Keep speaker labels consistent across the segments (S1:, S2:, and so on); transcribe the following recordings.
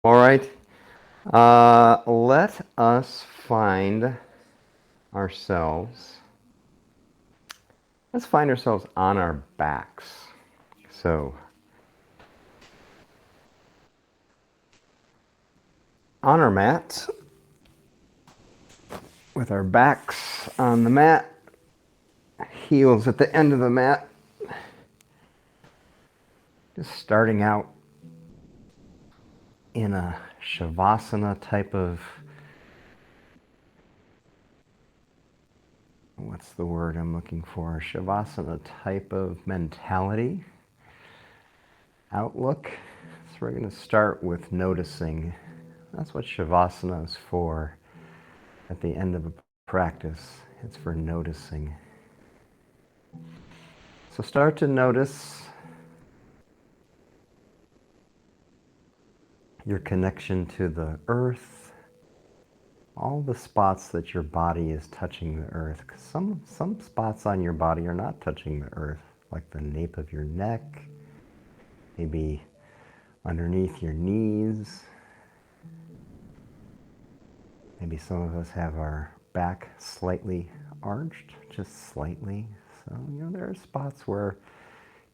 S1: All right. Let us find ourselves. Let's find ourselves on our backs. So, on our mat, with our backs on the mat, heels at the end of the mat, just starting out in a shavasana type of, what's the word I'm looking for? Shavasana type of mentality, outlook. So we're going to start with noticing. That's what shavasana is for. At the end of a practice, it's for noticing. So start to notice your connection to the earth, all the spots that your body is touching the earth. 'Cause some spots on your body are not touching the earth, like the nape of your neck, maybe underneath your knees. Maybe some of us have our back slightly arched, just slightly. So, there are spots where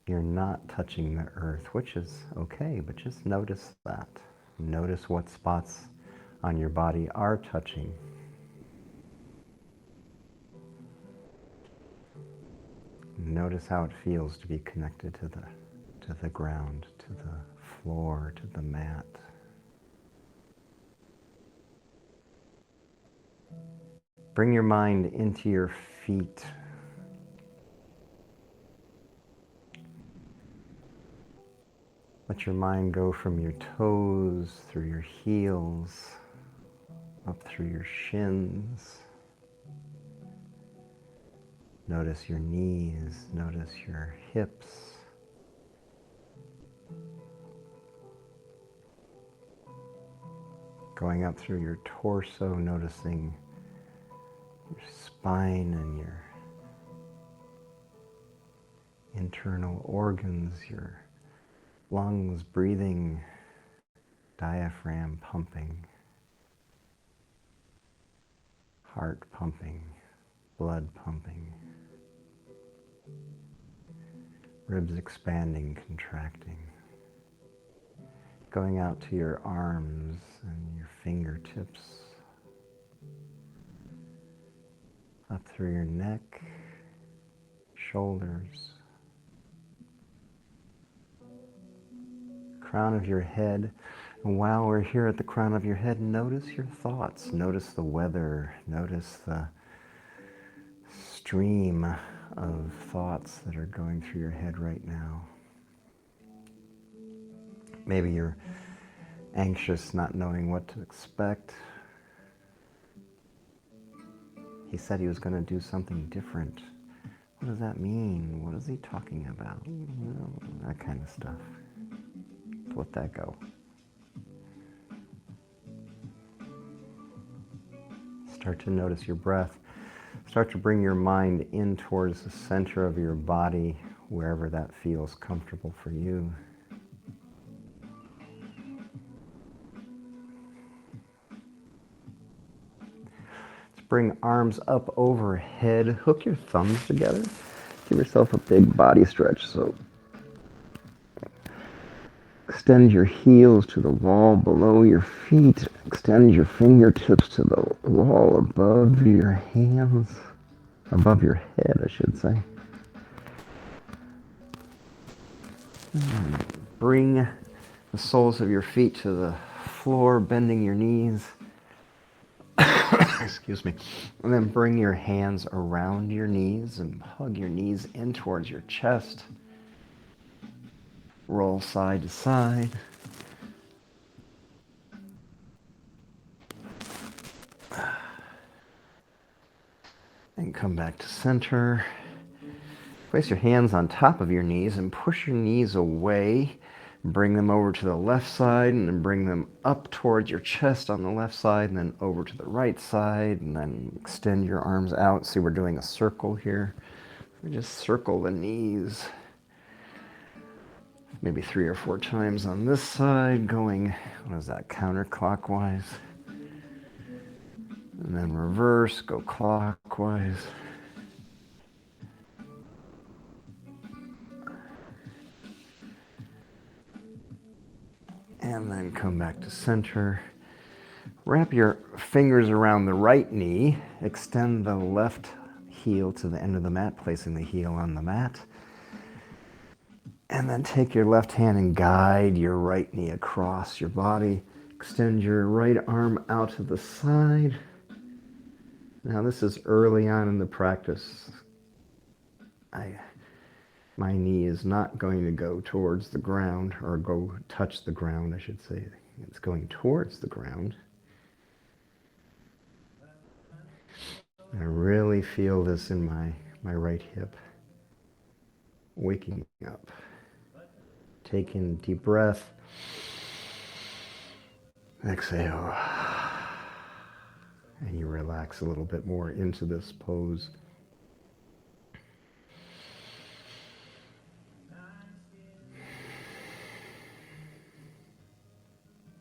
S1: you're not touching the earth, which is okay, but just notice that. Notice what spots on your body are touching. Notice how it feels to be connected to the ground, to the floor, to the mat. Bring your mind into your feet. Let your mind go from your toes, through your heels, up through your shins. Notice your knees, notice your hips. Going up through your torso, noticing your spine and your internal organs, your lungs breathing, diaphragm pumping, heart pumping, blood pumping, ribs expanding, contracting. Going out to your arms and your fingertips, up through your neck, shoulders, crown of your head. And while we're here at the crown of your head, notice your thoughts. Notice the weather. Notice the stream of thoughts that are going through your head right now. Maybe you're anxious, not knowing what to expect. He said he was going to do something different. What does that mean? What is he talking about? That kind of stuff. Let that go. Start to notice your breath. Start to bring your mind in towards the center of your body, wherever that feels comfortable for you. Let's bring arms up overhead. Hook your thumbs together. Give yourself a big body stretch. So extend your heels to the wall below your feet. Extend your fingertips to the wall above your hands. Above your head, I should say. Bring the soles of your feet to the floor, bending your knees. Excuse me. And then bring your hands around your knees and hug your knees in towards your chest. Roll side to side. And come back to center. Place your hands on top of your knees and push your knees away. Bring them over to the left side and then bring them up towards your chest on the left side and then over to the right side and then extend your arms out. See, we're doing a circle here. We just circle the knees. Maybe 3 or 4 times on this side, going, what is that, counterclockwise. And then reverse, go clockwise. And then come back to center. Wrap your fingers around the right knee. Extend the left heel to the end of the mat, placing the heel on the mat. And then take your left hand and guide your right knee across your body. Extend your right arm out to the side. Now this is early on in the practice. My knee is not going to go towards the ground, or go touch the ground, I should say. It's going towards the ground. I really feel this in my right hip. Waking up. Take in a deep breath. Exhale. And you relax a little bit more into this pose.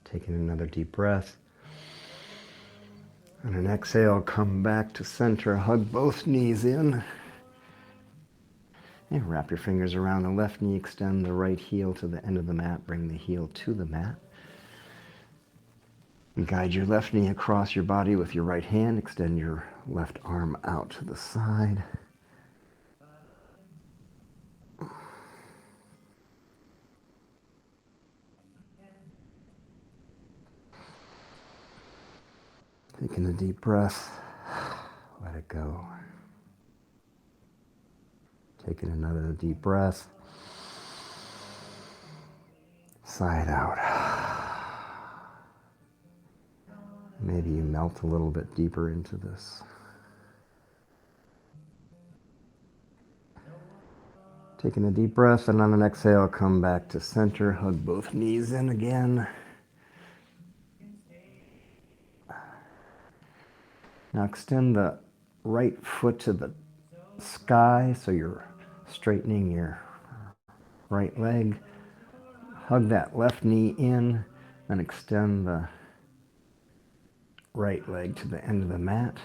S1: Taking another deep breath. On an exhale, come back to center. Hug both knees in. And wrap your fingers around the left knee. Extend the right heel to the end of the mat. Bring the heel to the mat. And guide your left knee across your body with your right hand. Extend your left arm out to the side. Taking a deep breath. Let it go. Taking another deep breath. Sigh it out. Maybe you melt a little bit deeper into this. Taking a deep breath, and on an exhale, come back to center. Hug both knees in again. Now extend the right foot to the sky, so you're straightening your right leg. Hug that left knee in, then extend the right leg to the end of the mat.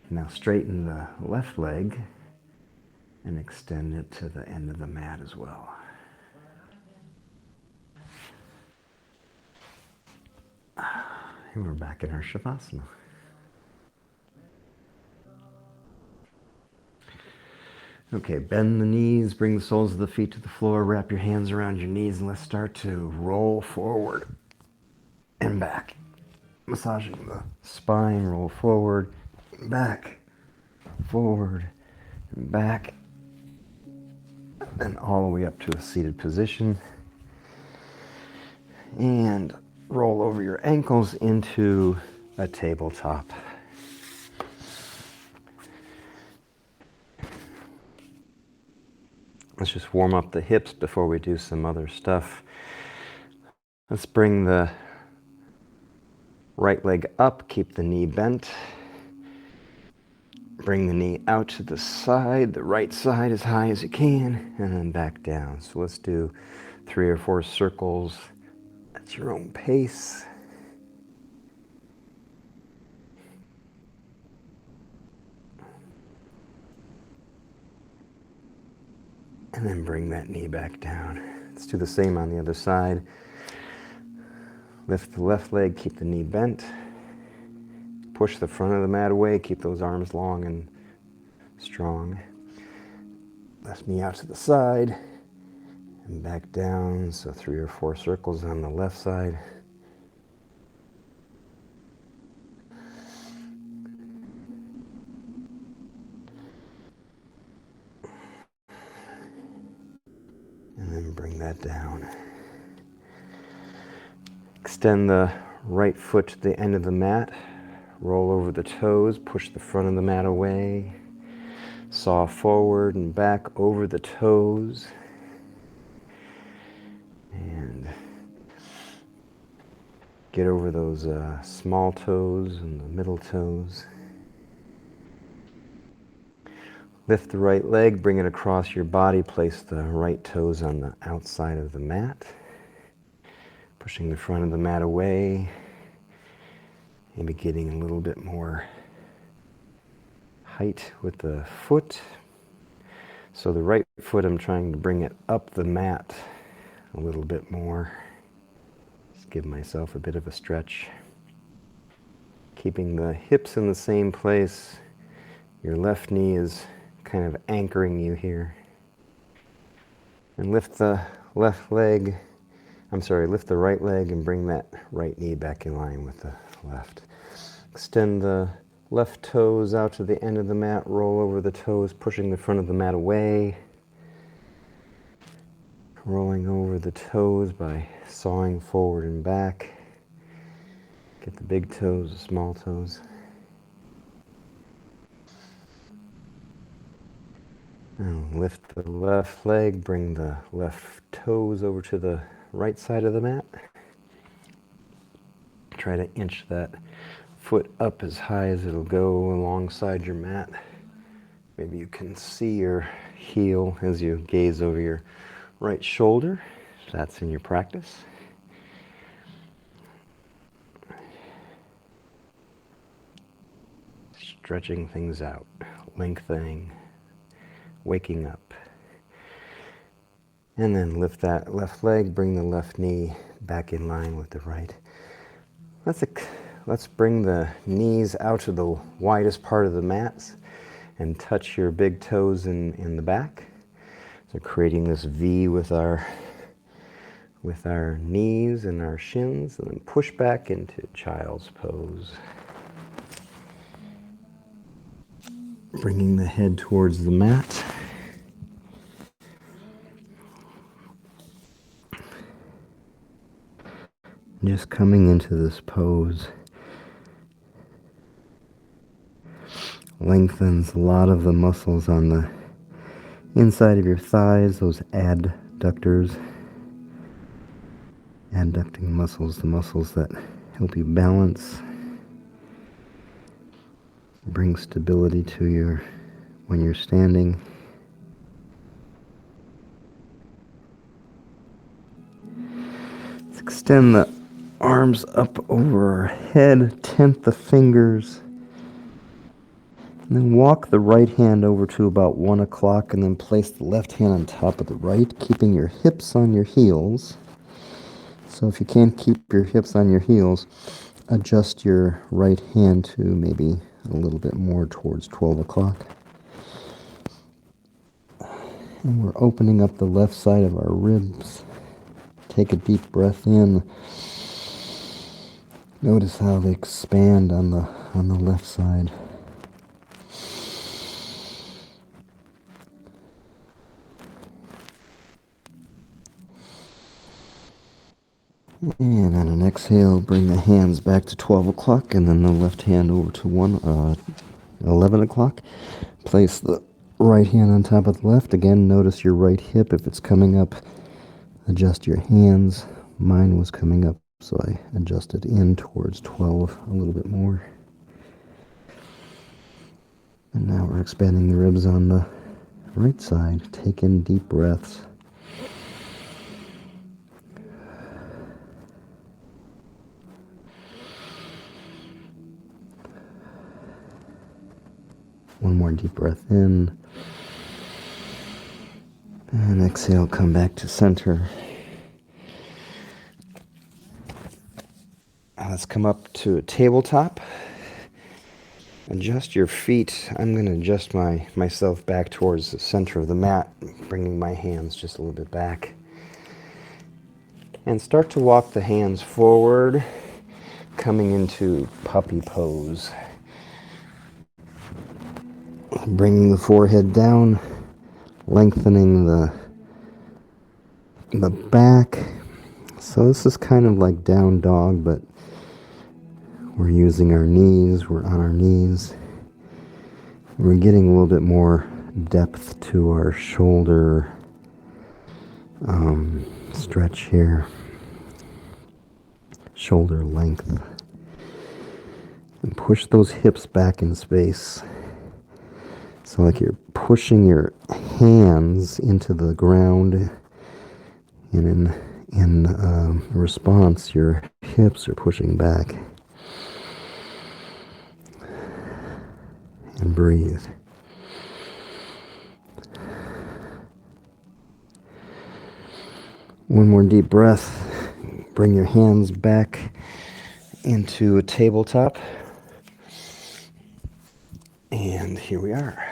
S1: Now straighten the left leg and extend it to the end of the mat as well. And we're back in our Shavasana. Okay, bend the knees, bring the soles of the feet to the floor, wrap your hands around your knees, and let's start to roll forward and back. Massaging the spine, roll forward, back, forward, and back, and all the way up to a seated position. And roll over your ankles into a tabletop. Let's just warm up the hips before we do some other stuff. Let's bring the right leg up, keep the knee bent. Bring the knee out to the side, the right side as high as you can, and then back down. So let's do 3 or 4 circles at your own pace. And then bring that knee back down. Let's do the same on the other side. Lift the left leg, keep the knee bent. Push the front of the mat away, keep those arms long and strong. Left knee out to the side and back down. So 3 or 4 circles on the left side. And then bring that down. Extend the right foot to the end of the mat. Roll over the toes, push the front of the mat away. Saw forward and back over the toes. And get over those small toes and the middle toes. Lift the right leg, bring it across your body, place the right toes on the outside of the mat, pushing the front of the mat away, maybe getting a little bit more height with the foot. So the right foot, I'm trying to bring it up the mat a little bit more. Just give myself a bit of a stretch. Keeping the hips in the same place. Your left knee is kind of anchoring you here. And lift the lift the right leg and bring that right knee back in line with the left. Extend the left toes out to the end of the mat, roll over the toes, pushing the front of the mat away. Rolling over the toes by sawing forward and back. Get the big toes, the small toes. And lift the left leg, bring the left toes over to the right side of the mat. Try to inch that foot up as high as it'll go alongside your mat. Maybe you can see your heel as you gaze over your right shoulder, if that's in your practice. Stretching things out, lengthening, waking up. And then lift that left leg, bring the left knee back in line with the right. Let's bring the knees out to the widest part of the mats and touch your big toes in the back. So creating this V with our knees and our shins, and then push back into child's pose. Bringing the head towards the mat. Just coming into this pose lengthens a lot of the muscles on the inside of your thighs, those adductors, adducting muscles, the muscles that help you balance, bring stability to when you're standing. Let's extend the arms up over our head, tent the fingers, and then walk the right hand over to about 1 o'clock, and then place the left hand on top of the right, keeping your hips on your heels. So if you can't keep your hips on your heels, adjust your right hand to maybe a little bit more towards 12 o'clock. And we're opening up the left side of our ribs. Take a deep breath in. Notice how they expand on the left side. And on an exhale, bring the hands back to 12 o'clock and then the left hand over to 11 o'clock. Place the right hand on top of the left. Again, notice your right hip. If it's coming up, adjust your hands. Mine was coming up, so I adjusted in towards 12 a little bit more. And now we're expanding the ribs on the right side. Take in deep breaths. One more deep breath in. And exhale, come back to center. Let's come up to a tabletop. Adjust your feet. I'm going to adjust myself back towards the center of the mat, bringing my hands just a little bit back. And start to walk the hands forward, coming into puppy pose. Bringing the forehead down, lengthening the back. So this is kind of like down dog, but we're using our knees, we're on our knees. We're getting a little bit more depth to our shoulder stretch here. Shoulder length. And push those hips back in space. So like you're pushing your hands into the ground, and in response, your hips are pushing back. And breathe. One more deep breath. Bring your hands back into a tabletop. And here we are.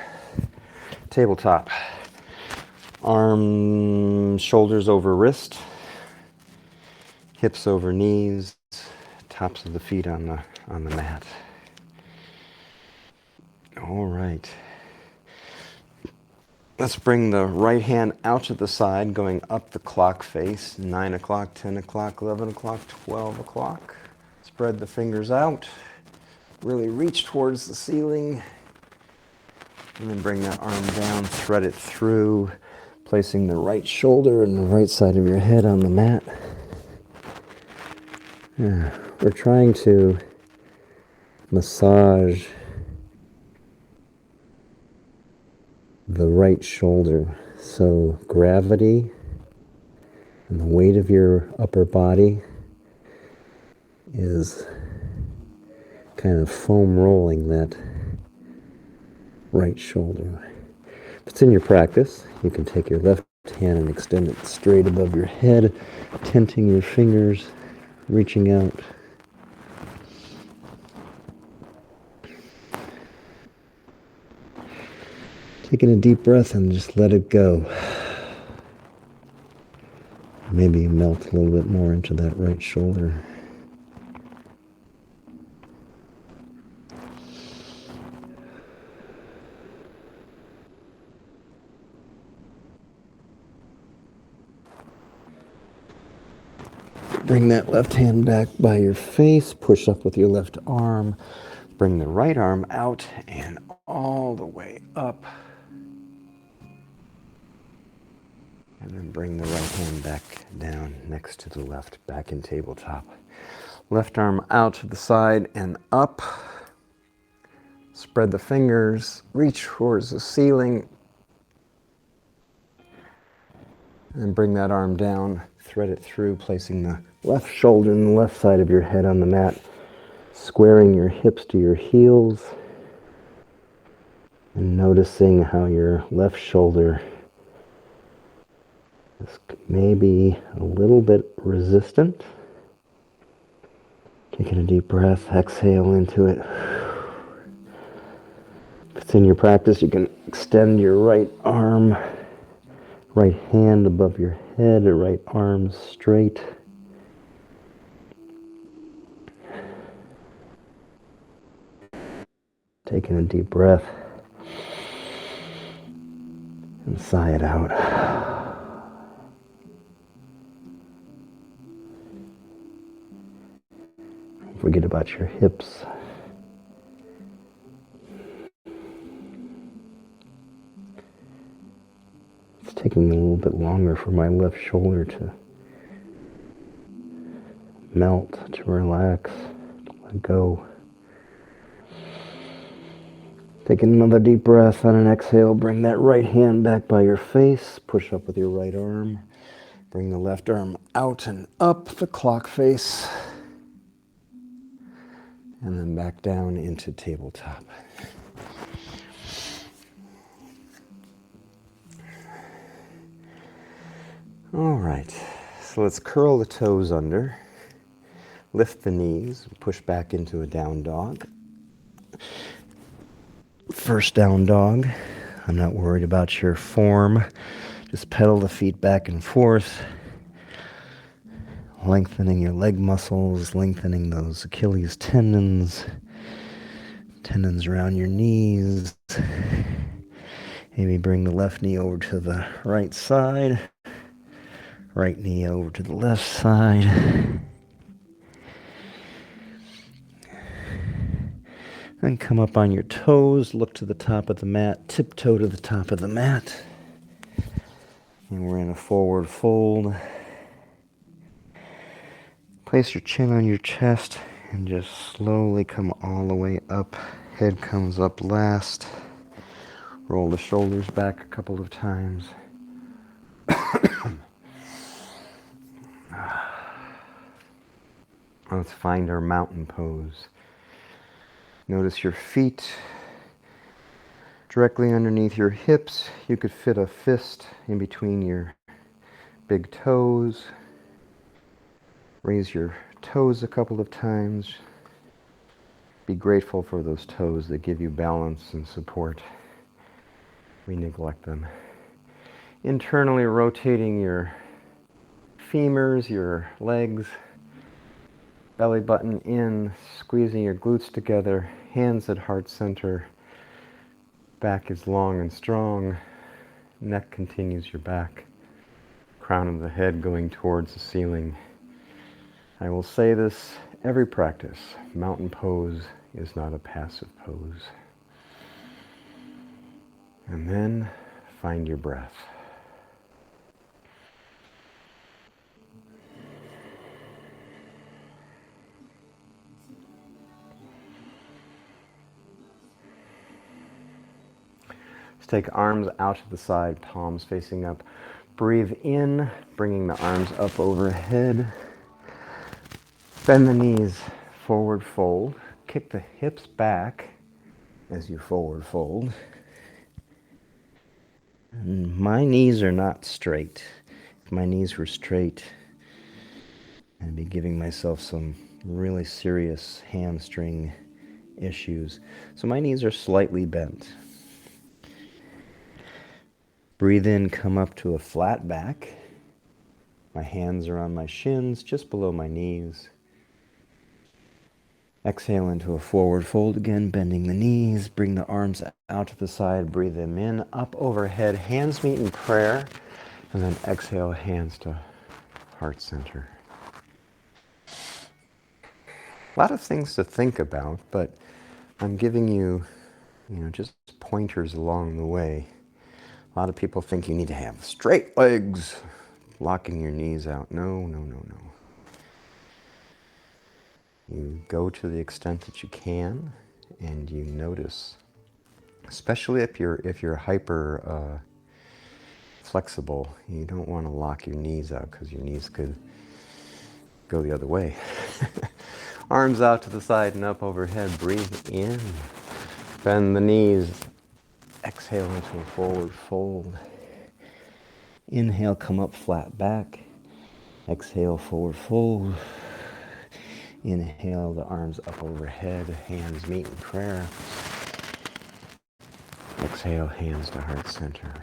S1: Tabletop. Arms, shoulders over wrist. Hips over knees. Tops of the feet on the mat. All right. Let's bring the right hand out to the side, going up the clock face. 9 o'clock, 10 o'clock, 11 o'clock, 12 o'clock. Spread the fingers out. Really reach towards the ceiling. And then bring that arm down, thread it through, placing the right shoulder and the right side of your head on the mat. Yeah. We're trying to massage the right shoulder. So gravity and the weight of your upper body is kind of foam rolling that right shoulder. If it's in your practice, you can take your left hand and extend it straight above your head, tenting your fingers, reaching out. Taking a deep breath and just let it go. Maybe melt a little bit more into that right shoulder. Bring that left hand back by your face. Push up with your left arm. Bring the right arm out and all the way up. And then bring the right hand back down next to the left, back in tabletop. Left arm out to the side and up. Spread the fingers, reach towards the ceiling. And bring that arm down, thread it through, placing the left shoulder and the left side of your head on the mat, squaring your hips to your heels, and noticing how your left shoulder is maybe a little bit resistant. Taking a deep breath, exhale into it. If it's in your practice, you can extend your right arm, right hand above your head, or right arm straight. Taking a deep breath and sigh it out. Don't forget about your hips. It's taking a little bit longer for my left shoulder to melt, to relax, to let go. Taking another deep breath on an exhale. Bring that right hand back by your face. Push up with your right arm. Bring the left arm out and up the clock face. And then back down into tabletop. All right, so let's curl the toes under. Lift the knees, push back into a down dog. First down dog. I'm not worried about your form. Just pedal the feet back and forth. Lengthening your leg muscles, lengthening those Achilles tendons around your knees. Maybe bring the left knee over to the right side. Right knee over to the left side. Then come up on your toes, look to the top of the mat, tiptoe to the top of the mat. And we're in a forward fold. Place your chin on your chest and just slowly come all the way up. Head comes up last. Roll the shoulders back a couple of times. Let's find our mountain pose. Notice your feet directly underneath your hips. You could fit a fist in between your big toes. Raise your toes a couple of times. Be grateful for those toes that give you balance and support. We neglect them. Internally rotating your femurs, your legs, belly button in, squeezing your glutes together, hands at heart center. Back is long and strong. Neck continues your back. Crown of the head going towards the ceiling. I will say this every practice. Mountain pose is not a passive pose. And then find your breath. Let's take arms out to the side, palms facing up. Breathe in, bringing the arms up overhead. Bend the knees, forward fold. Kick the hips back as you forward fold. And my knees are not straight. If my knees were straight, I'd be giving myself some really serious hamstring issues. So my knees are slightly bent. Breathe in, come up to a flat back. My hands are on my shins, just below my knees. Exhale into a forward fold again, bending the knees. Bring the arms out to the side, breathe them in, up overhead, hands meet in prayer. And then exhale, hands to heart center. A lot of things to think about, but I'm giving you, just pointers along the way. A lot of people think you need to have straight legs, locking your knees out. No. You go to the extent that you can, and you notice, especially if you're hyper flexible. You don't want to lock your knees out because your knees could go the other way. Arms out to the side and up overhead. Breathe in. Bend the knees. Exhale into a forward fold. Inhale, come up flat back. Exhale, forward fold. Inhale, the arms up overhead, hands meet in prayer. Exhale, hands to heart center.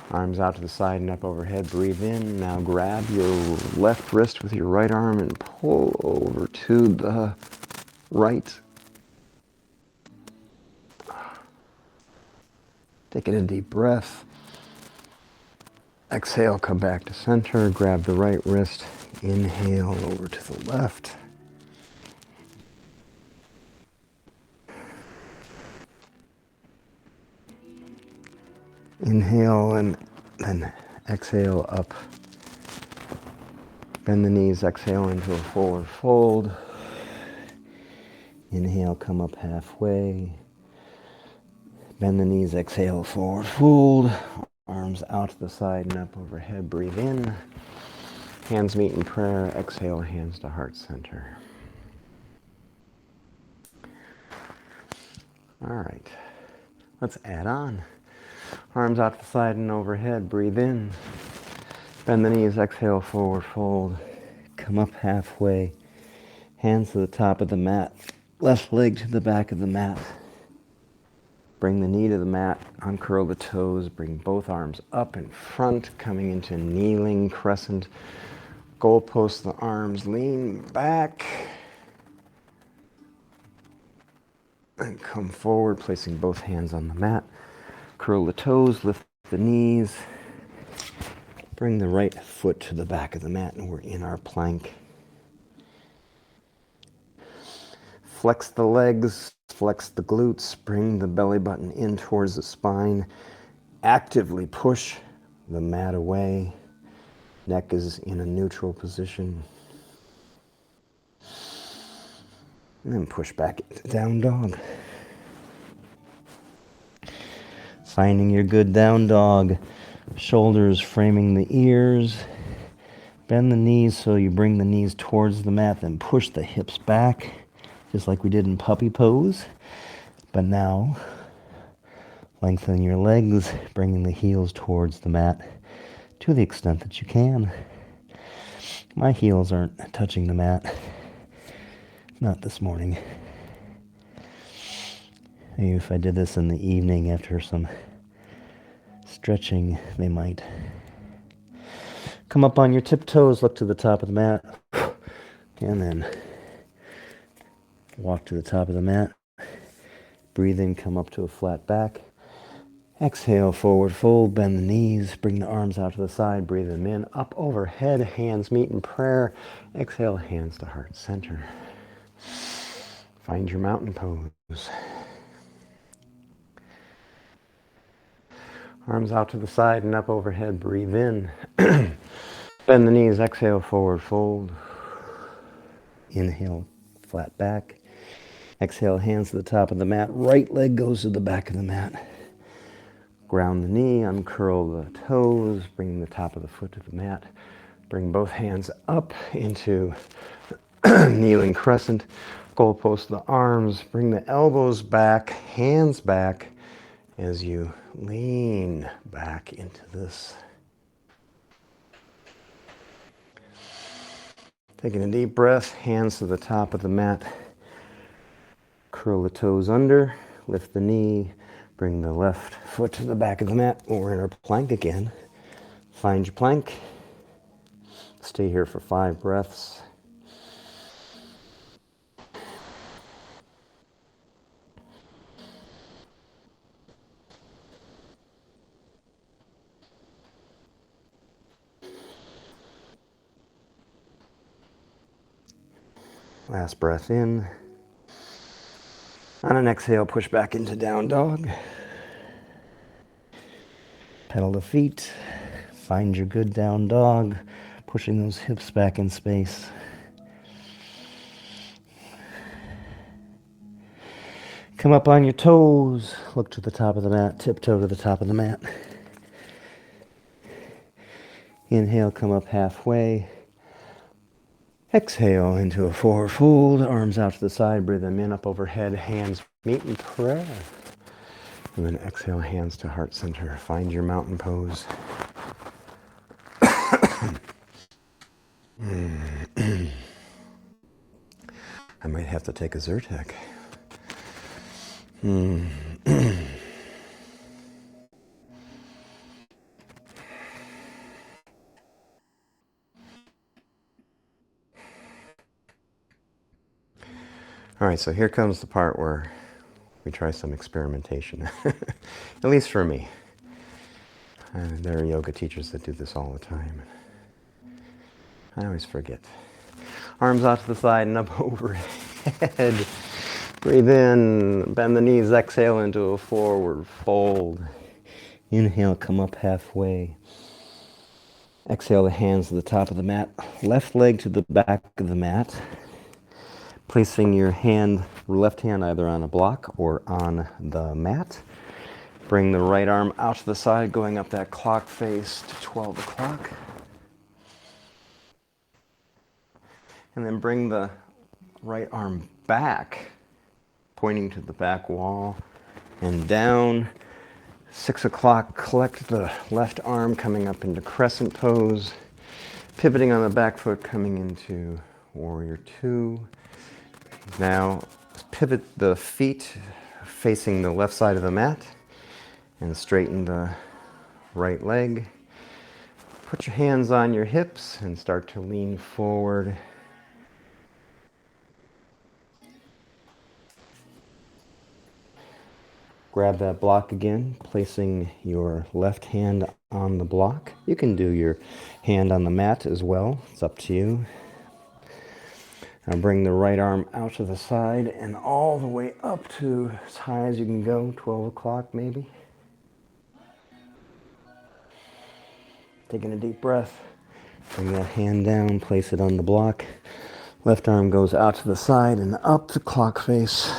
S1: Arms out to the side and up overhead, breathe in. Now grab your left wrist with your right arm and pull over to the right. Take a deep breath. Exhale, come back to center. Grab the right wrist. Inhale over to the left. Inhale and then exhale up. Bend the knees, exhale into a forward fold. Inhale, come up halfway. Bend the knees, exhale, forward fold. Arms out to the side and up overhead. Breathe in. Hands meet in prayer. Exhale, hands to heart center. All right. Let's add on. Arms out to the side and overhead. Breathe in. Bend the knees. Exhale, forward fold. Come up halfway. Hands to the top of the mat. Left leg to the back of the mat. Bring the knee to the mat, uncurl the toes, bring both arms up in front, coming into kneeling crescent. Goalpost the arms, lean back. And come forward, placing both hands on the mat. Curl the toes, lift the knees. Bring the right foot to the back of the mat, and we're in our plank. Flex the legs, flex the glutes, bring the belly button in towards the spine. Actively push the mat away. Neck is in a neutral position. And then push back into down dog. Finding your good down dog. Shoulders framing the ears. Bend the knees so you bring the knees towards the mat, then push the hips back, just like we did in puppy pose. But now, lengthen your legs, bringing the heels towards the mat to the extent that you can. My heels aren't touching the mat. Not this morning. Maybe if I did this in the evening after some stretching, they might. Come up on your tiptoes, look to the top of the mat, and then walk to the top of the mat. Breathe in, come up to a flat back. Exhale, forward fold, bend the knees, bring the arms out to the side, breathe them in, up overhead, hands meet in prayer. Exhale, hands to heart center. Find your mountain pose. Arms out to the side and up overhead, breathe in. Bend the knees, exhale, forward fold. Inhale, flat back. Exhale, hands to the top of the mat. Right leg goes to the back of the mat. Ground the knee, uncurl the toes, bring the top of the foot to the mat. Bring both hands up into kneeling crescent. Goalpost the arms, bring the elbows back, hands back as you lean back into this. Taking a deep breath, hands to the top of the mat. Curl the toes under, lift the knee, bring the left foot to the back of the mat. We're in our plank again. Find your plank. Stay here for 5 breaths. Last breath in. On an exhale, push back into down dog. Pedal the feet. Find your good down dog. Pushing those hips back in space. Come up on your toes. Look to the top of the mat. Tiptoe to the top of the mat. Inhale, come up halfway. Exhale into a forward fold, arms out to the side, breathe them in, up overhead, hands meet in prayer. And then exhale, hands to heart center. Find your mountain pose. I might have to take a Zyrtec. All right, so here comes the part where we try some experimentation, at least for me. There are yoga teachers that do this all the time. I always forget. Arms out to the side and up overhead. Breathe in, bend the knees, exhale into a forward fold. Inhale, come up halfway. Exhale, the hands to the top of the mat. Left leg to the back of the mat. Placing your left hand either on a block or on the mat. Bring the right arm out to the side, going up that clock face to 12 o'clock. And then bring the right arm back, pointing to the back wall and down. 6 o'clock, collect the left arm coming up into crescent pose. Pivoting on the back foot, coming into warrior 2. Now, pivot the feet facing the left side of the mat and straighten the right leg. Put your hands on your hips and start to lean forward. Grab that block again, placing your left hand on the block. You can do your hand on the mat as well. It's up to you. Now bring the right arm out to the side and all the way up to as high as you can go, 12 o'clock maybe. Taking a deep breath. Bring that hand down, place it on the block. Left arm goes out to the side and up the clock face,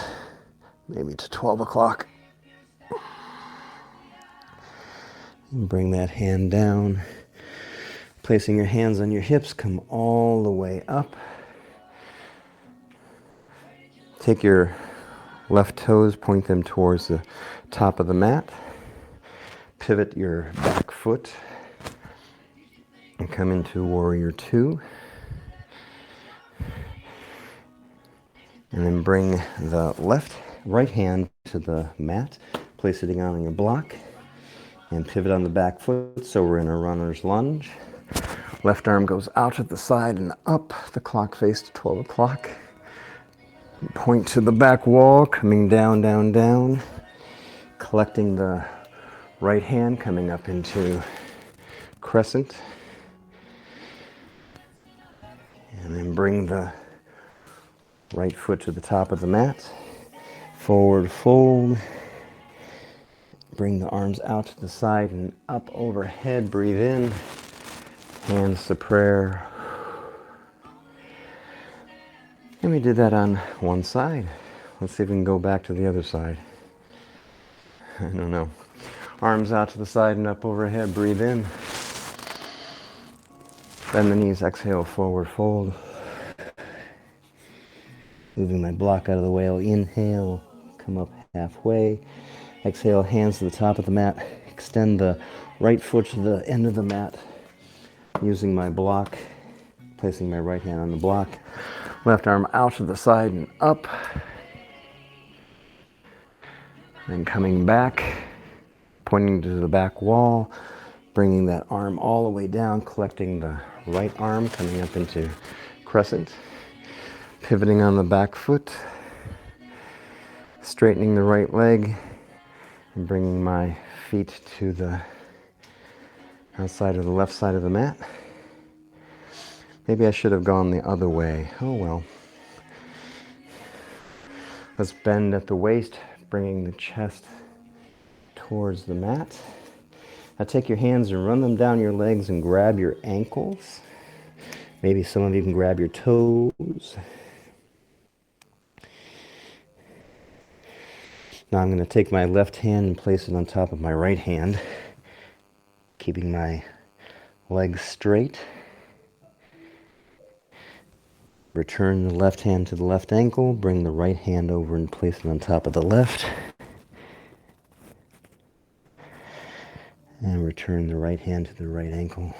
S1: maybe to 12 o'clock. And bring that hand down. Placing your hands on your hips, come all the way up. Take your left toes, point them towards the top of the mat. Pivot your back foot and come into Warrior Two. And then bring the right hand to the mat. Place it on your block and pivot on the back foot, so we're in a runner's lunge. Left arm goes out to the side and up, the clock face to 12 o'clock. Point to the back wall, coming down, down, down. Collecting the right hand, coming up into crescent. And then bring the right foot to the top of the mat. Forward fold. Bring the arms out to the side and up overhead. Breathe in. Hands to prayer. And we did that on one side. Let's see if we can go back to the other side. I don't know. Arms out to the side and up overhead. Breathe in. Bend the knees. Exhale, forward fold. Moving my block out of the way. I'll inhale. Come up halfway. Exhale, hands to the top of the mat. Extend the right foot to the end of the mat. Using my block. Placing my right hand on the block. Left arm out to the side and up. Then coming back. Pointing to the back wall. Bringing that arm all the way down. Collecting the right arm. Coming up into crescent. Pivoting on the back foot. Straightening the right leg. And bringing my feet to the outside of the left side of the mat. Maybe I should have gone the other way. Oh well. Let's bend at the waist, bringing the chest towards the mat. Now take your hands and run them down your legs and grab your ankles. Maybe some of you can grab your toes. Now I'm going to take my left hand and place it on top of my right hand, keeping my legs straight. Return the left hand to the left ankle, bring the right hand over and place it on top of the left. And return the right hand to the right ankle.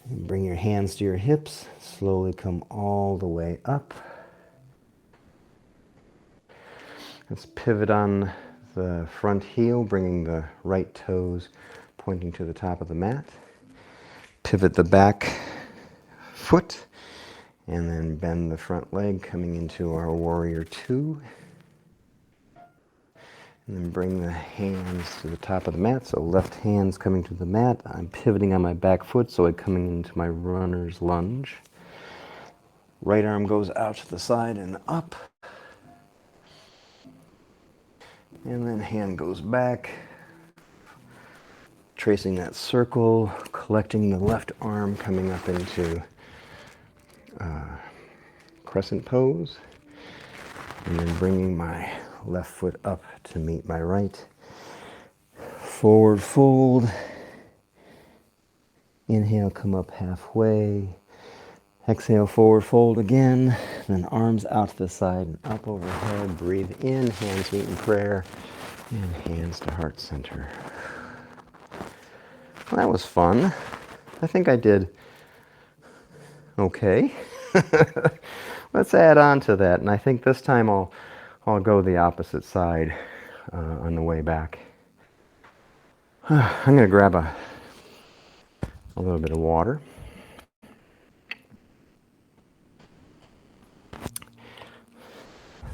S1: And bring your hands to your hips, slowly come all the way up. Let's pivot on the front heel, bringing the right toes pointing to the top of the mat. Pivot the back foot, and then bend the front leg, coming into our Warrior Two. And then bring the hands to the top of the mat. So left hand's coming to the mat. I'm pivoting on my back foot, so I'm coming into my runner's lunge. Right arm goes out to the side and up. And then hand goes back, tracing that circle, collecting the left arm, coming up into crescent pose, and then bringing my left foot up to meet my right. Forward fold. Inhale, come up halfway. Exhale, forward fold again. Then arms out to the side and up overhead. Breathe in, hands meet in prayer, and hands to heart center. Well, that was fun. I think I did okay. Let's add on to that, and I think this time I'll go the opposite side on the way back. I'm going to grab a little bit of water.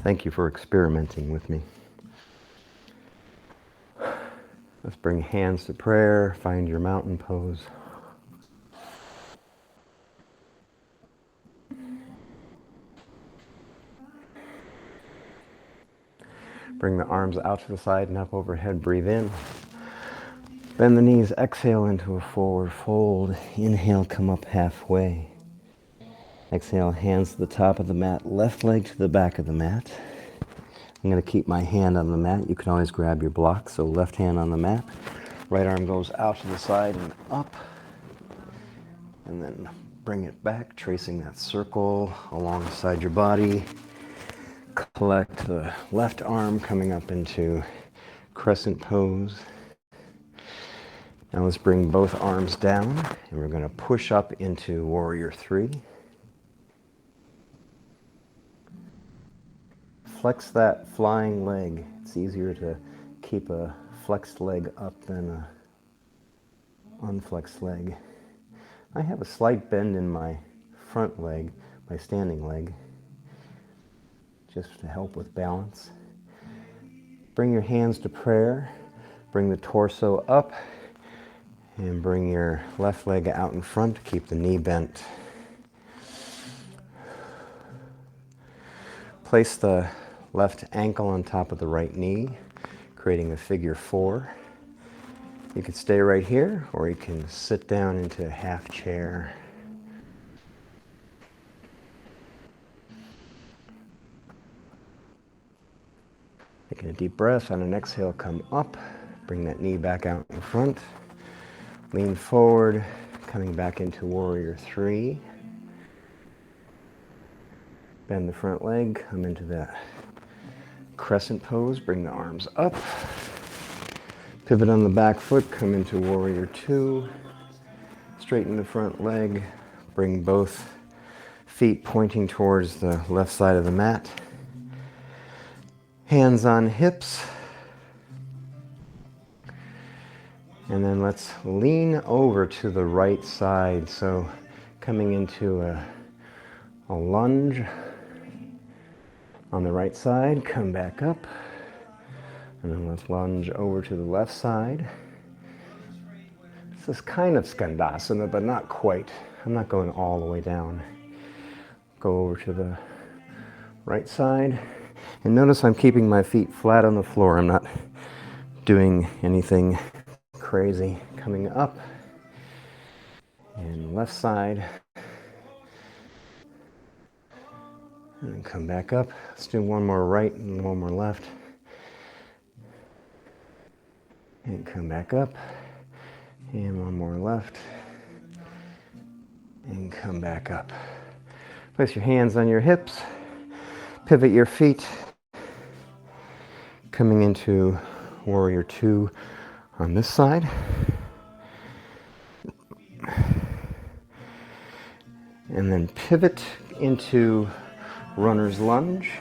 S1: Thank you for experimenting with me. Let's bring hands to prayer. Find your mountain pose. Bring the arms out to the side and up overhead. Breathe in. Bend the knees. Exhale into a forward fold. Inhale, come up halfway. Exhale, hands to the top of the mat. Left leg to the back of the mat. I'm going to keep my hand on the mat. You can always grab your block. So left hand on the mat. Right arm goes out to the side and up. And then bring it back, tracing that circle alongside your body. Collect the left arm coming up into crescent pose. Now let's bring both arms down, and we're going to push up into Warrior 3. Flex that flying leg. It's easier to keep a flexed leg up than a unflexed leg. I have a slight bend in my front leg, my standing leg, just to help with balance. Bring your hands to prayer. Bring the torso up and bring your left leg out in front. Keep the knee bent. Place the left ankle on top of the right knee, creating a figure 4. You can stay right here, or you can sit down into a half chair. Taking a deep breath. On an exhale, come up. Bring that knee back out in front. Lean forward, coming back into Warrior 3. Bend the front leg, come into that crescent pose. Bring the arms up. Pivot on the back foot, come into Warrior 2. Straighten the front leg. Bring both feet pointing towards the left side of the mat. Hands on hips. And then let's lean over to the right side. So coming into a lunge on the right side, come back up. And then let's lunge over to the left side. This is kind of Skandasana, but not quite. I'm not going all the way down. Go over to the right side. And notice I'm keeping my feet flat on the floor. I'm not doing anything crazy. Coming up. And left side. And then come back up. Let's do one more right and one more left. And come back up. And one more left. And come back up. Place your hands on your hips. Pivot your feet. Coming into Warrior 2 on this side. And then pivot into Runner's Lunge.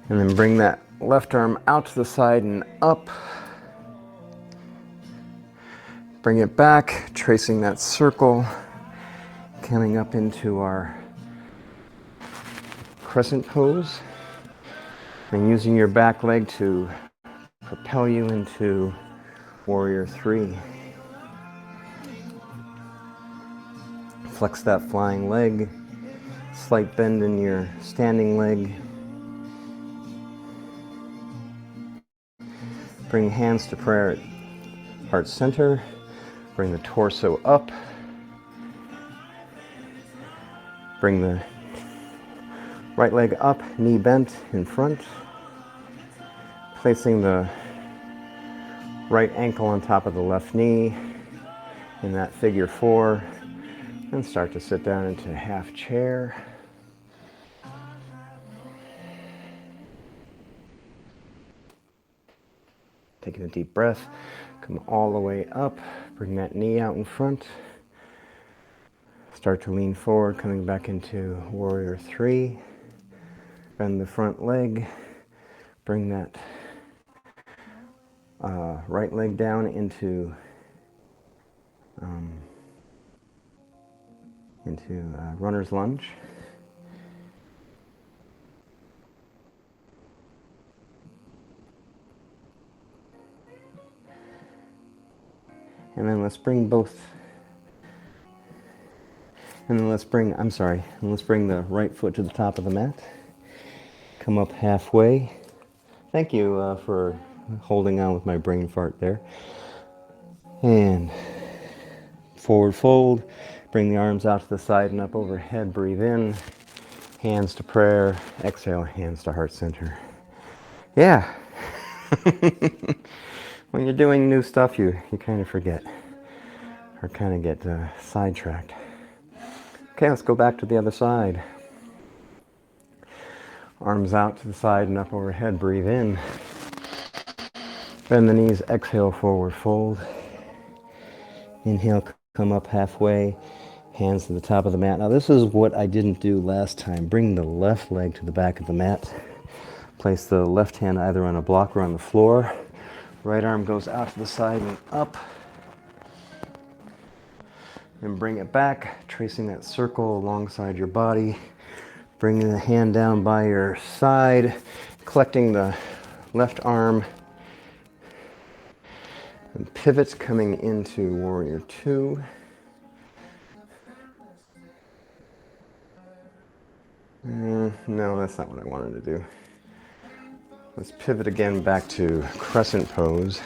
S1: And then bring that left arm out to the side and up. Bring it back, tracing that circle, coming up into our crescent pose. And using your back leg to propel you into Warrior 3. Flex that flying leg, slight bend in your standing leg. Bring hands to prayer at heart center. Bring the torso up. Bring the right leg up, knee bent in front. Placing the right ankle on top of the left knee in that figure 4. And start to sit down into a half chair. Taking a deep breath, come all the way up, bring that knee out in front. Start to lean forward, coming back into Warrior 3. Bend the front leg, bring that right leg down into Runner's Lunge. And then let's bring let's bring the right foot to the top of the mat. Come up halfway. Thank you for holding on with my brain fart there. And Forward fold. Bring the arms out to the side and up overhead. Breathe in. Hands to prayer. Exhale, hands to heart center. Yeah. When you're doing new stuff, you kind of forget or kind of get sidetracked. Okay, let's go back to the other side. Arms out to the side and up overhead. Breathe in. Bend the knees. Exhale, forward fold. Inhale, come up halfway. Hands to the top of the mat. Now this is what I didn't do last time. Bring the left leg to the back of the mat. Place the left hand either on a block or on the floor. Right arm goes out to the side and up. And bring it back, tracing that circle alongside your body. Bringing the hand down by your side, collecting the left arm. And pivots coming into Warrior Two. No, that's not what I wanted to do. Let's pivot again back to crescent pose.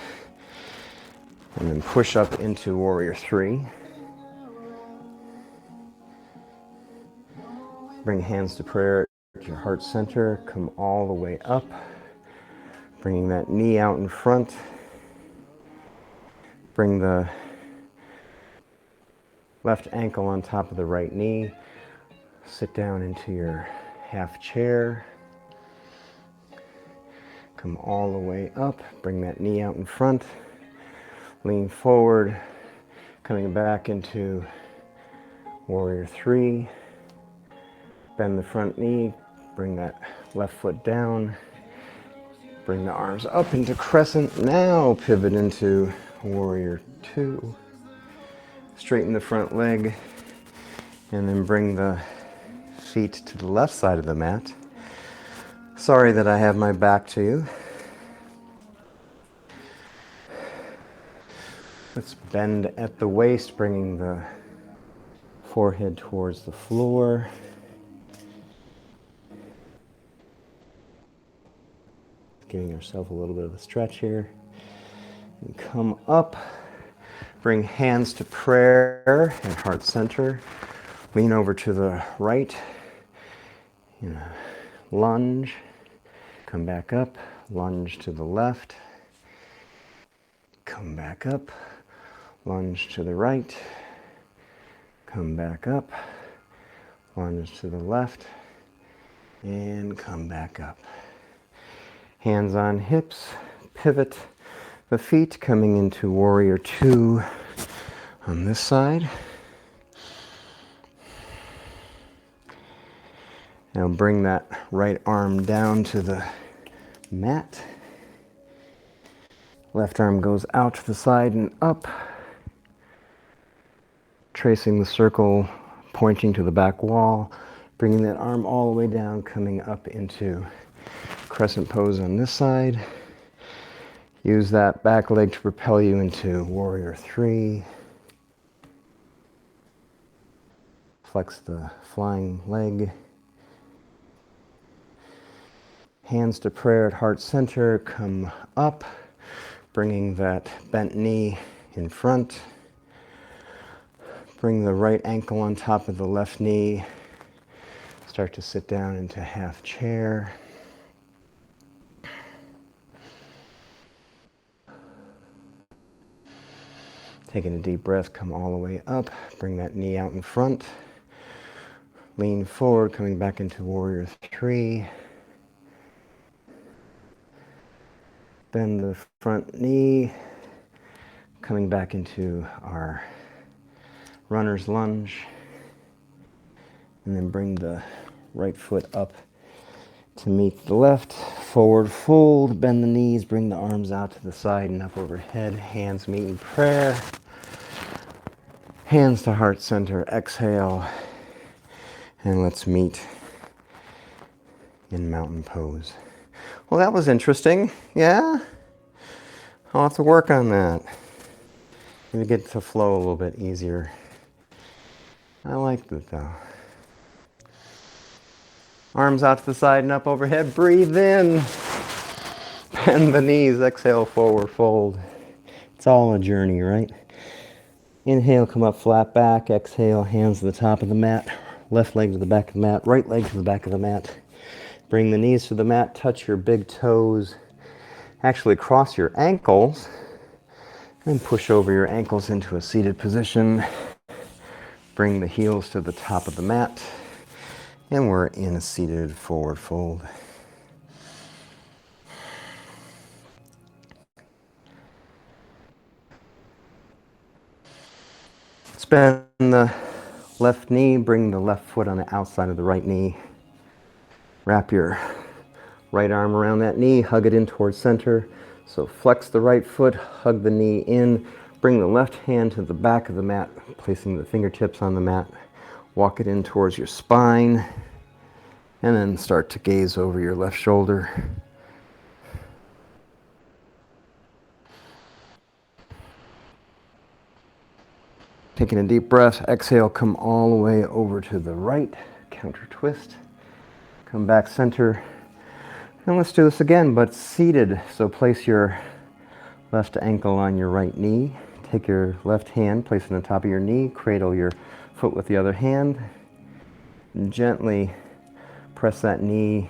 S1: And then push up into Warrior Three. Bring hands to prayer at your heart center. Come all the way up. Bringing that knee out in front. Bring the left ankle on top of the right knee. Sit down into your half chair. Come all the way up. Bring that knee out in front. Lean forward. Coming back into Warrior Three. Bend the front knee. Bring that left foot down. Bring the arms up into crescent. Now pivot into Warrior Two. Straighten the front leg. And then bring the feet to the left side of the mat. Sorry that I have my back to you. Let's bend at the waist, bringing the forehead towards the floor. Giving ourselves a little bit of a stretch here. And come up. Bring hands to prayer at heart center. Lean over to the right. Lunge. Come back up. Lunge to the left. Come back up. Lunge to the right. Come back up. Lunge to the left. And come back up. Hands on hips. Pivot the feet, coming into Warrior Two on this side. Now bring that right arm down to the mat. Left arm goes out to the side and up. Tracing the circle, pointing to the back wall. Bringing that arm all the way down, coming up into crescent pose on this side. Use that back leg to propel you into Warrior Three. Flex the flying leg. Hands to prayer at heart center. Come up, bringing that bent knee in front. Bring the right ankle on top of the left knee. Start to sit down into half chair. Taking a deep breath, come all the way up. Bring that knee out in front. Lean forward, coming back into Warrior Three. Bend the front knee, coming back into our runner's lunge. And then bring the right foot up to meet the left. Forward fold, bend the knees, bring the arms out to the side and up overhead. Hands meet in prayer. Hands to heart center, exhale. And let's meet in mountain pose. Well, that was interesting. Yeah? I'll have to work on that. Maybe get to flow a little bit easier. I liked it though. Arms out to the side and up overhead. Breathe in. Bend the knees. Exhale, forward fold. It's all a journey, right? Inhale, come up flat back. Exhale, hands to the top of the mat. Left leg to the back of the mat. Right leg to the back of the mat. Bring the knees to the mat. Touch your big toes. Actually cross your ankles. And push over your ankles into a seated position. Bring the heels to the top of the mat. And we're in a seated forward fold. Bend the left knee, bring the left foot on the outside of the right knee. Wrap your right arm around that knee, hug it in towards center. So flex the right foot, hug the knee in, bring the left hand to the back of the mat, placing the fingertips on the mat. Walk it in towards your spine, and then start to gaze over your left shoulder. Taking a deep breath, exhale, come all the way over to the right, counter twist. Come back center. And let's do this again, but seated. So place your left ankle on your right knee. Take your left hand, place it on the top of your knee. Cradle your foot with the other hand. And gently press that knee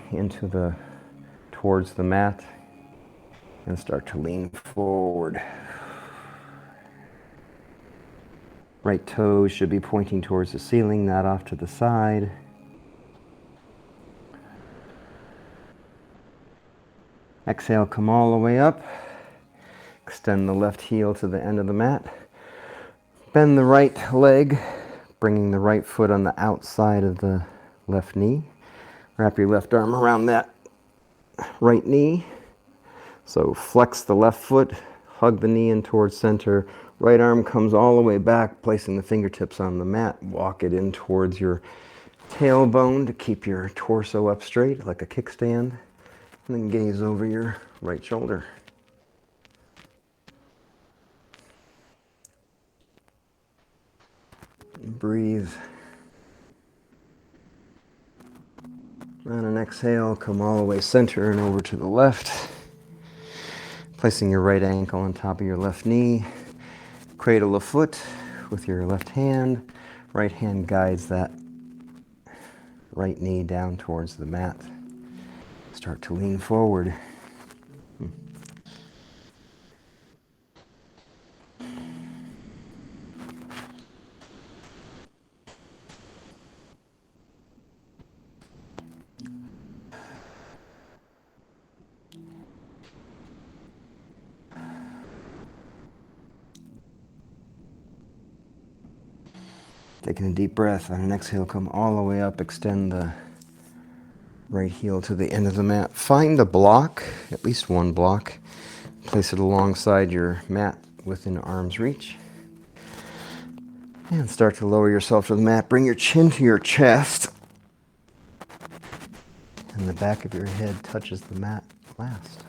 S1: towards the mat and start to lean forward. Right toes should be pointing towards the ceiling, not off to the side. Exhale, come all the way up. Extend the left heel to the end of the mat. Bend the right leg, bringing the right foot on the outside of the left knee. Wrap your left arm around that right knee. So flex the left foot, hug the knee in towards center. Right arm comes all the way back, placing the fingertips on the mat. Walk it in towards your tailbone to keep your torso up straight like a kickstand. And then gaze over your right shoulder. Breathe. On an exhale, come all the way center and over to the left. Placing your right ankle on top of your left knee. Cradle a foot with your left hand. Right hand guides that right knee down towards the mat. Start to lean forward. Taking a deep breath. On an exhale, come all the way up. Extend the right heel to the end of the mat. Find a block, at least one block. Place it alongside your mat within arm's reach. And start to lower yourself to the mat. Bring your chin to your chest. And the back of your head touches the mat last.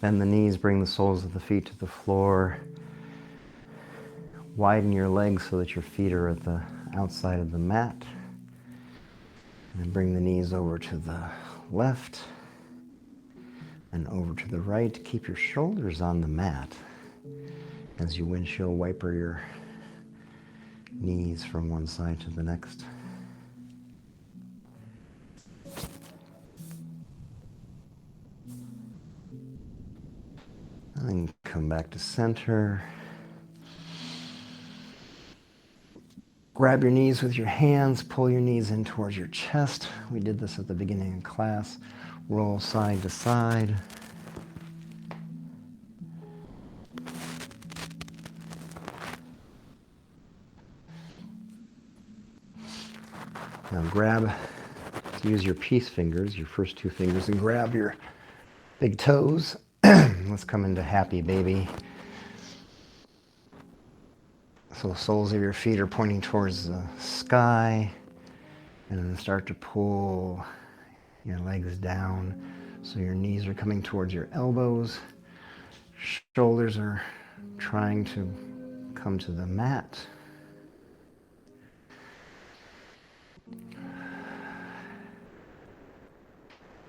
S1: Bend the knees, bring the soles of the feet to the floor. Widen your legs so that your feet are at the outside of the mat. And then bring the knees over to the left and over to the right. Keep your shoulders on the mat as you windshield wiper your knees from one side to the next. And then come back to center. Grab your knees with your hands, pull your knees in towards your chest. We did this at the beginning of class. Roll side to side. Now use your peace fingers, your first two fingers, and grab your big toes. Let's come into happy baby. So the soles of your feet are pointing towards the sky, and then start to pull your legs down so your knees are coming towards your elbows. Shoulders are trying to come to the mat.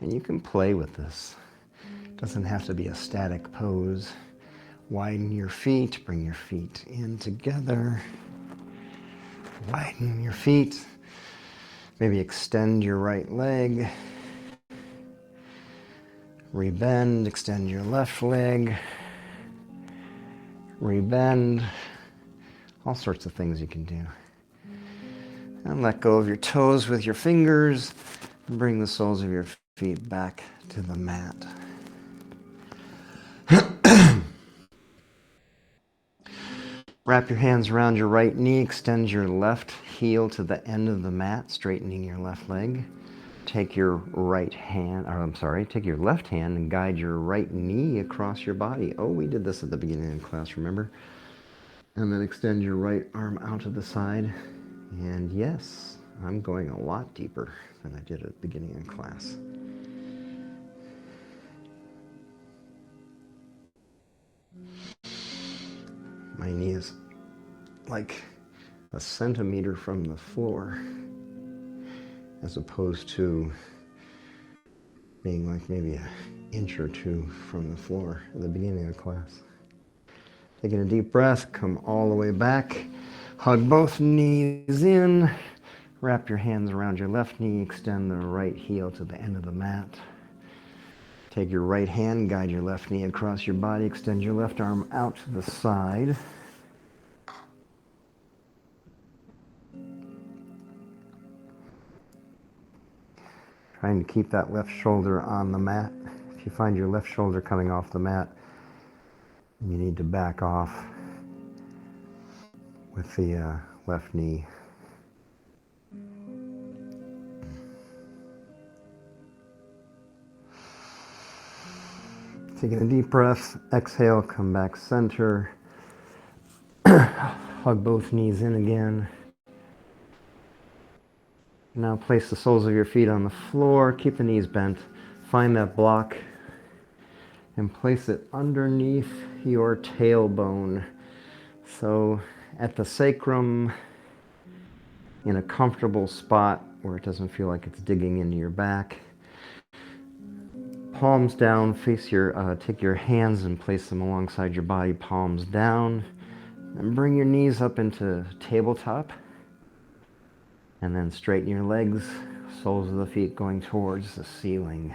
S1: And you can play with this. Doesn't have to be a static pose. Widen your feet, bring your feet in together. Widen your feet. Maybe extend your right leg. Rebend, extend your left leg. Rebend. All sorts of things you can do. And let go of your toes with your fingers. And bring the soles of your feet back to the mat. Wrap your hands around your right knee. Extend your left heel to the end of the mat, straightening your left leg. Take your take your left hand and guide your right knee across your body. Oh, we did this at the beginning of class, remember? And then extend your right arm out to the side. And yes, I'm going a lot deeper than I did at the beginning of class. My knee is like a centimeter from the floor, as opposed to being like maybe an inch or two from the floor at the beginning of class. Taking a deep breath, come all the way back. Hug both knees in. Wrap your hands around your left knee. Extend the right heel to the end of the mat. Take your right hand, guide your left knee across your body. Extend your left arm out to the side. Trying to keep that left shoulder on the mat. If you find your left shoulder coming off the mat, you need to back off with the left knee. Taking a deep breath, exhale, come back center. Hug both knees in again. Now place the soles of your feet on the floor. Keep the knees bent. Find that block and place it underneath your tailbone. So at the sacrum, in a comfortable spot where it doesn't feel like it's digging into your back. Palms down, take your hands and place them alongside your body, palms down. And bring your knees up into tabletop. And then straighten your legs, soles of the feet going towards the ceiling.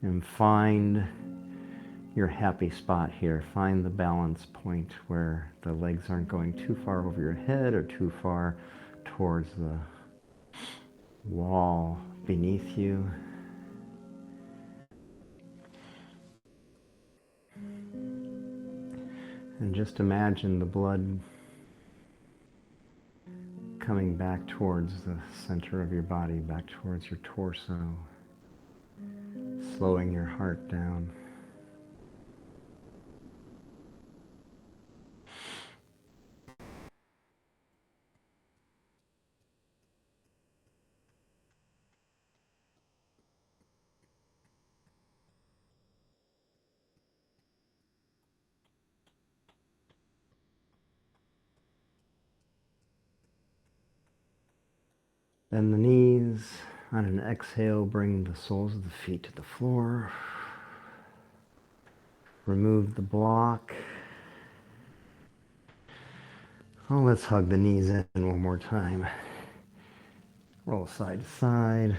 S1: And find your happy spot here. Find the balance point where the legs aren't going too far over your head or too far towards the wall beneath you. And just imagine the blood coming back towards the center of your body, back towards your torso, slowing your heart down. Bend the knees. On an exhale, bring the soles of the feet to the floor. Remove the block. Oh, let's hug the knees in one more time. Roll side to side.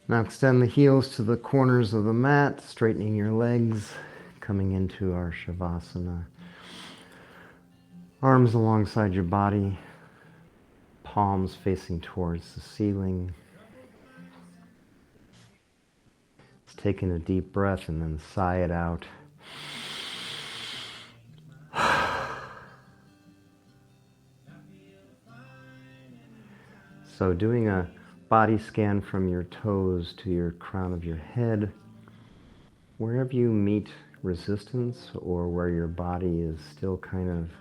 S1: Now extend the heels to the corners of the mat, straightening your legs, coming into our Shavasana. Arms alongside your body, palms facing towards the ceiling. Just taking a deep breath and then sigh it out. So doing a body scan from your toes to your crown of your head. Wherever you meet resistance or where your body is still kind of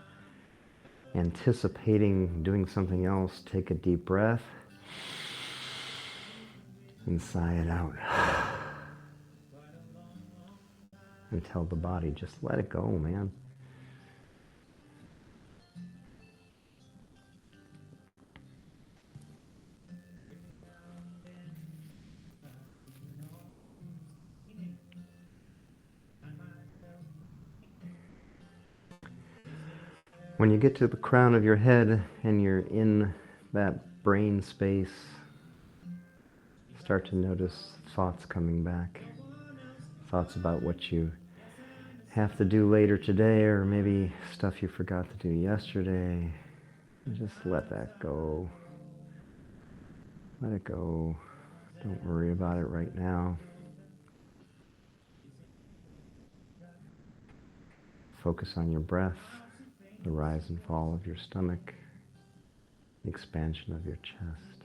S1: anticipating doing something else, take a deep breath and sigh it out. And tell the body, just let it go, man. When you get to the crown of your head and you're in that brain space, start to notice thoughts coming back. Thoughts about what you have to do later today, or maybe stuff you forgot to do yesterday. Just let that go. Let it go. Don't worry about it right now. Focus on your breath, the rise and fall of your stomach, the expansion of your chest.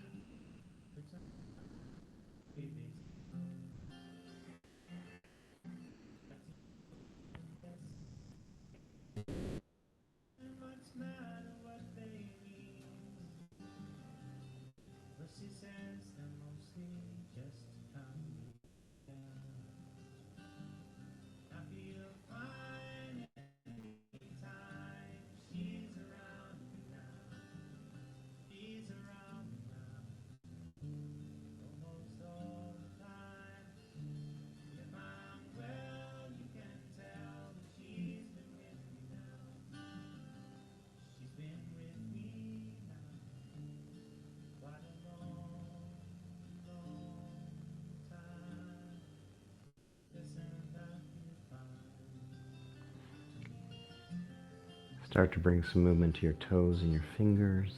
S1: Start to bring some movement to your toes and your fingers.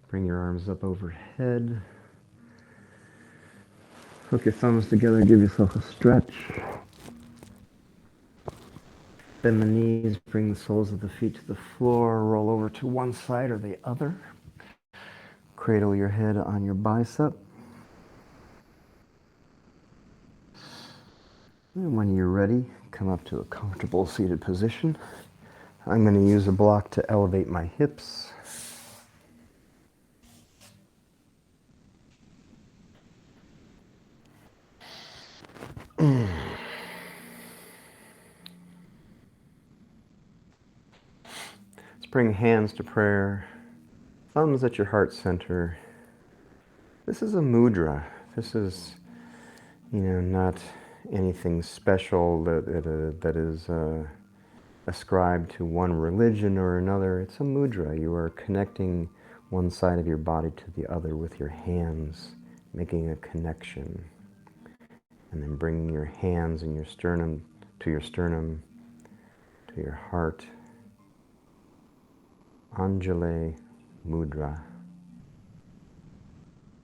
S1: Bring your arms up overhead. Hook your thumbs together, give yourself a stretch. Bend the knees, bring the soles of the feet to the floor, roll over to one side or the other. Cradle your head on your bicep. And when you're ready, come up to a comfortable seated position. I'm going to use a block to elevate my hips. Let's bring hands to prayer, thumbs at your heart center. This is a mudra. This is, not anything special that is ascribed to one religion or another. It's a mudra. You are connecting one side of your body to the other with your hands, making a connection. And then bringing your hands and your sternum, to your heart. Anjali Mudra.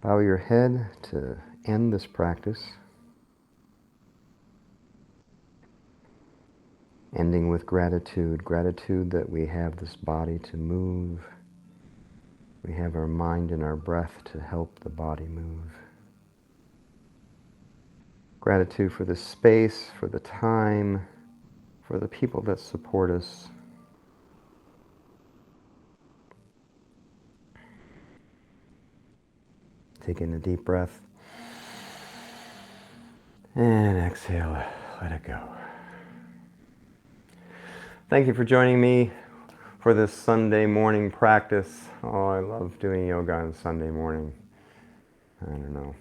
S1: Bow your head to end this practice. Ending with gratitude. Gratitude that we have this body to move. We have our mind and our breath to help the body move. Gratitude for the space, for the time, for the people that support us. Take in a deep breath. And exhale, let it go. Thank you for joining me for this Sunday morning practice. Oh, I love doing yoga on Sunday morning. I don't know.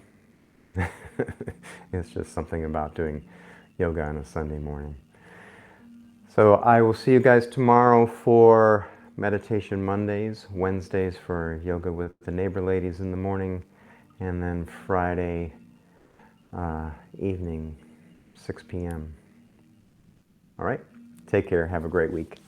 S1: It's just something about doing yoga on a Sunday morning. So I will see you guys tomorrow for Meditation Mondays, Wednesdays for yoga with the neighbor ladies in the morning, and then Friday evening, 6 p.m. All right? Take care. Have a great week.